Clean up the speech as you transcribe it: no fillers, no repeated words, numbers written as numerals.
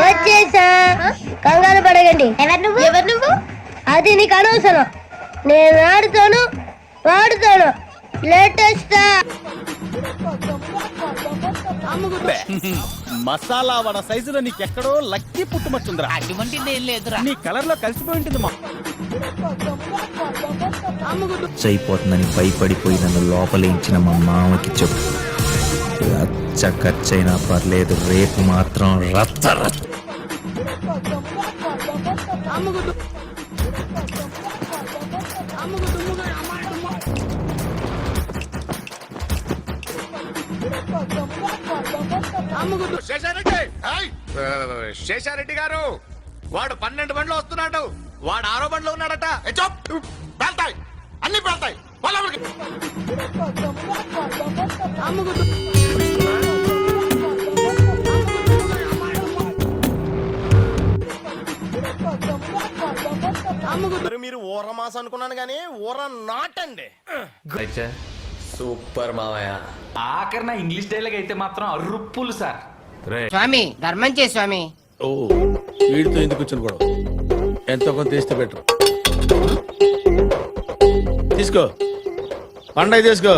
వచ్చేసా, కంగారు పడగండి. ఎవరు నువ్వు? అది నీకు అనవసరం. నేను ఆడుతాను, వాడుతాను. లేటెస్ట్ మసాలా వడ సైజులో నీకెక్కడో లక్కీ పుట్టుమచ్చుందిరా. అటువంటిది ఏం లేదురా. నీ కలర్ లో కలిసిపోయి ఉంటుంది మా. అయిపోతుందని భయపడిపోయి నన్ను లోపలించిన మా మామకి చెప్పు. రచ్చ ఖర్చైనా పర్లేదు, రేపు మాత్రం రచ్చ రచ్చ. శేషారెడ్డి గారు, వాడు 12 బండ్లు వస్తున్నాడు. వాడు 6వ బండ్లో ఉన్నాడట. పేల్తాయి, అన్ని పేల్తాయి. మీరు ఊర మాస అనుకున్నాను కానీ ఊర నాటండి. సూపర్ మామయ్య. ఆఖరిన ఇంగ్లీష్ డైలాగ్ అయితే మాత్రం అరుప్పులు సార్. స్వామి ధర్మం చే స్వామి. ఓ వీడితో ఎందుకు వచ్చిన గొడవ? ఎంతో కొంత తీస్తే బెటర్. తీసుకో పండగ తీసుకో.